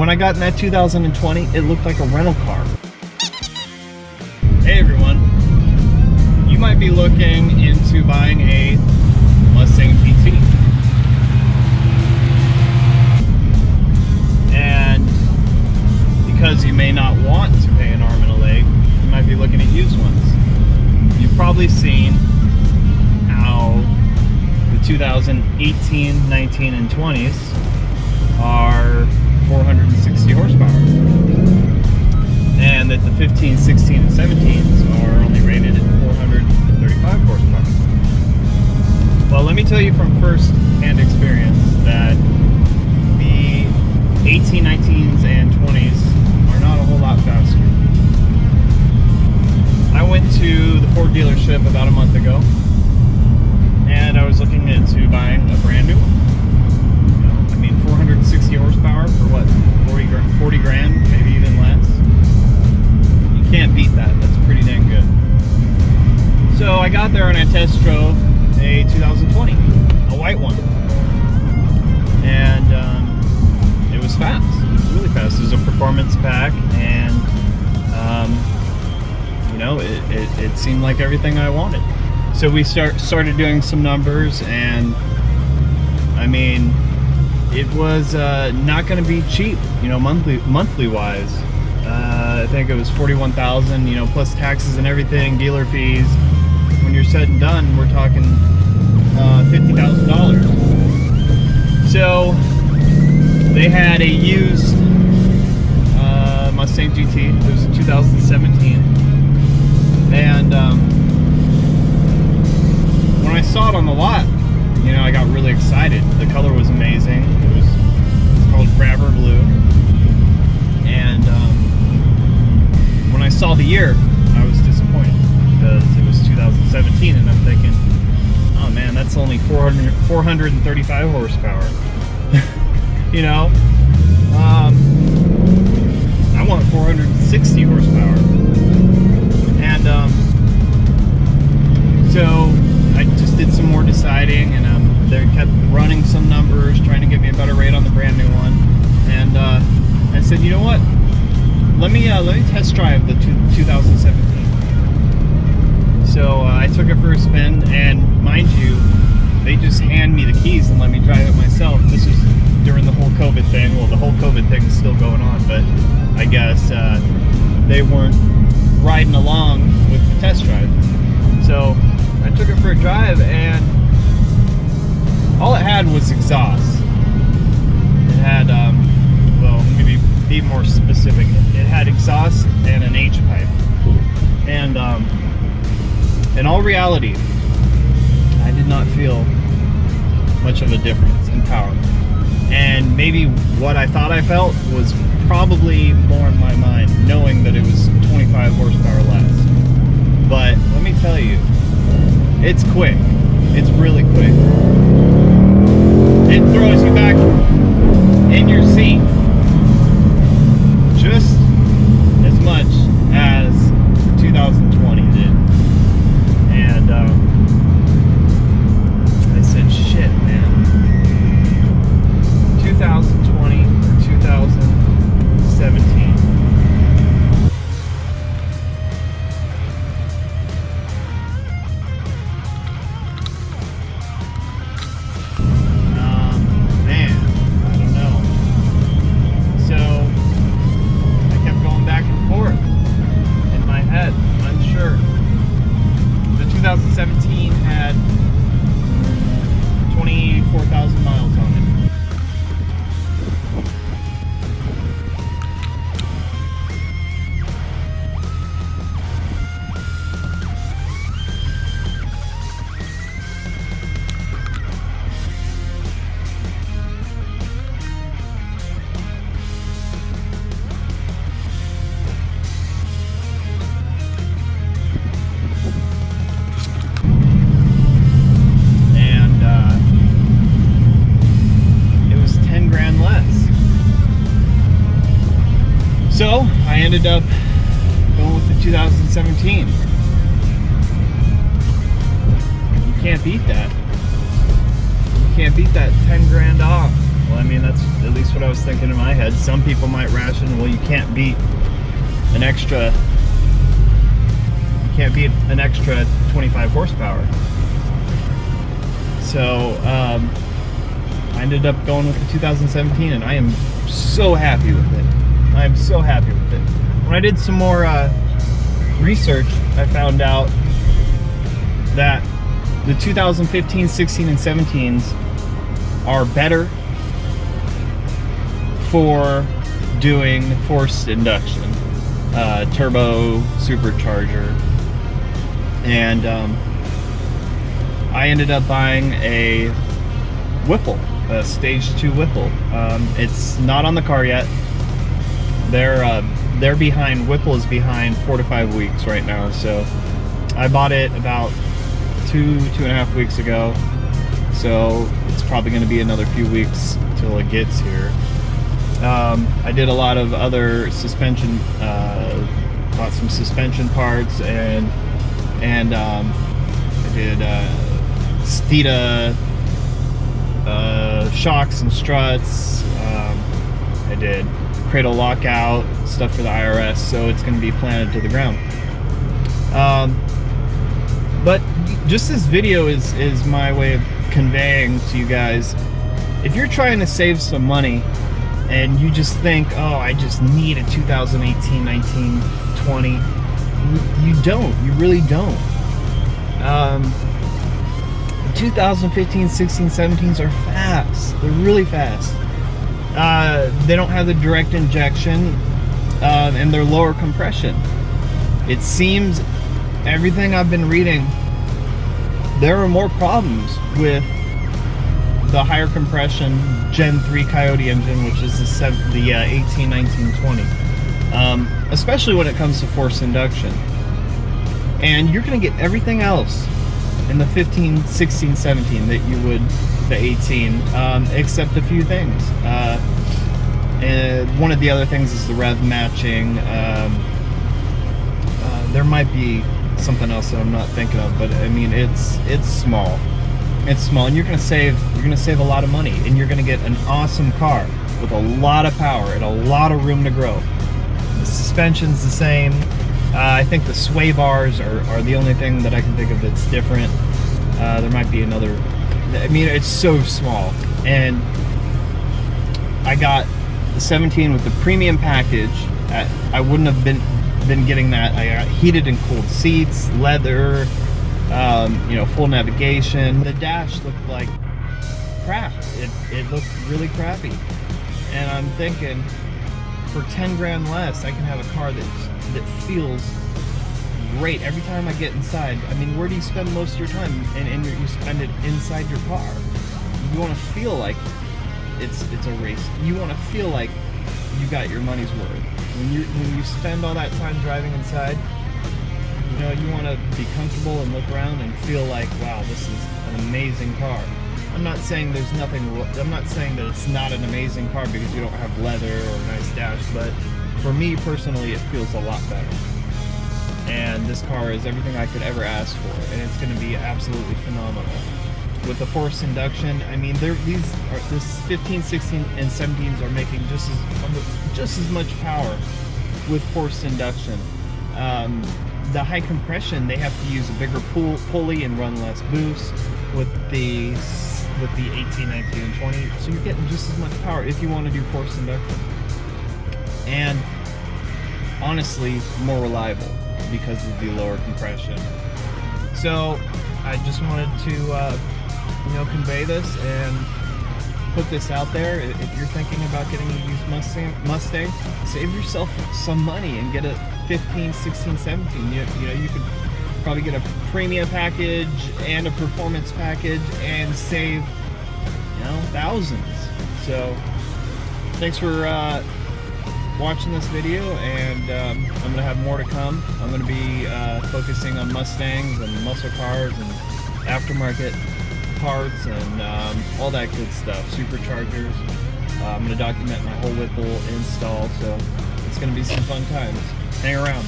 when I got in that 2020, it looked like a rental car. Hey everyone, you might be looking into buying a Mustang GT. And because you may not want to pay an arm and a leg, you might be looking at used ones. You've probably seen how the 2018, 19, and 20s are 460 horsepower. And that the 15, 16, and 17s are only rated at 435 horsepower. Well, let me tell you from first-hand experience that the 18, 19s, and 20s are not a whole lot faster. I went to the Ford dealership about a month ago, and I was looking into buying a brand new one. 460 horsepower for what, 40 grand, maybe even less. You can't beat that. That's pretty dang good. So I got there and I test drove a 2020, a white one, and it was fast. It was really fast. It was a performance pack, and it seemed like everything I wanted. So we started doing some numbers, and I mean, it was not going to be cheap, monthly wise. I think it was $41,000, plus taxes and everything, dealer fees. When you're said and done, we're talking $50,000. So they had a used Mustang GT. It was a 2017, and when I saw it on the lot, I got really excited. The color was amazing. It's called Grabber Blue. And when I saw the year, I was disappointed because it was 2017, and I'm thinking, oh man, that's only 435 horsepower. I want 460 horsepower. And so I just did some more deciding, and they kept running some numbers, trying to get me a better rate on the brand new one. And I said, you know what? Let me test drive the 2017. So I took it for a spin, and mind you, they just hand me the keys and let me drive it myself. This was during the whole COVID thing. Well, the whole COVID thing is still going on, but I guess they weren't riding along with the test drive. So I took it for a drive, and all it had was exhaust. It had, well, maybe be more specific. It had exhaust and an H pipe. And in all reality, I did not feel much of a difference in power. And maybe what I thought I felt was probably more in my mind, knowing that it was 25 horsepower less. But let me tell you, it's quick. It's really quick. It throws you back in your seat just as much as the 2020 did. And I said, shit, man. 2020 or 2017. Unsure. The 2017 had 24,000 miles on it. So I ended up going with the 2017. You can't beat that. You can't beat that 10 grand off. Well, I mean, that's at least what I was thinking in my head. Some people might ration, well, you can't beat an extra 25 horsepower. So I ended up going with the 2017, and I am so happy with it. I am so happy with it. When I did some more research, I found out that the 2015, 16, and 17s are better for doing forced induction, turbo supercharger, and I ended up buying a Whipple, a stage 2 Whipple. It's not on the car yet. They're behind. Whipple is behind 4 to 5 weeks right now. So I bought it about 2.5 weeks ago. So it's probably going to be another few weeks till it gets here. I did a lot of other suspension, bought some suspension parts, and I did Steeda shocks and struts. I did cradle lockout stuff for the IRS, so it's going to be planted to the ground. But just this video is my way of conveying to you guys, if you're trying to save some money and you just think, oh, I just need a 2018, 19, 20, you don't. You really don't. The 2015, 16, 17s are fast. They're really fast. They don't have the direct injection, and they're lower compression. It seems, everything I've been reading, there are more problems with the higher compression Gen 3 Coyote engine, which is the 18, 19, 20. Especially when it comes to forced induction. And you're going to get everything else in the 15, 16, 17 that you would the 18, except a few things. And one of the other things is the rev matching. There might be something else that I'm not thinking of, but I mean, it's small. It's small, and you're gonna save a lot of money, and you're gonna get an awesome car with a lot of power and a lot of room to grow. The suspension's the same. I think the sway bars are the only thing that I can think of that's different. There might be another. I mean, it's so small. And I got the 17 with the premium package. I wouldn't have been getting that. I got heated and cooled seats, leather, you know, full navigation. The dash looked like crap. It looked really crappy. And I'm thinking, for 10 grand less, I can have a car that feels great every time I get inside. I mean, where do you spend most of your time? And you spend it inside your car. You want to feel like it's a race. You want to feel like you got your money's worth. When you spend all that time driving inside, you know, you want to be comfortable and look around and feel like, wow, this is an amazing car. I'm not saying there's nothing. I'm not saying that it's not an amazing car because you don't have leather or a nice dash, but for me personally, it feels a lot better. And this car is everything I could ever ask for, and it's going to be absolutely phenomenal. With the forced induction, I mean, this 15, 16, and 17s are making just as much power with forced induction. The high compression, they have to use a bigger pulley and run less boost with the 18, 19, and 20. So you're getting just as much power if you want to do forced induction. And honestly, more reliable because of the lower compression. So I just wanted to convey this and put this out there. If you're thinking about getting a used Mustang, save yourself some money and get a 15, 16, 17. You know, you could probably get a premium package and a performance package and save, you know, thousands. So thanks for watching this video, and I'm gonna have more to come. I'm gonna be focusing on Mustangs and muscle cars and aftermarket parts and all that good stuff, superchargers. I'm gonna document my whole Whipple install, so it's gonna be some fun times. Hang around.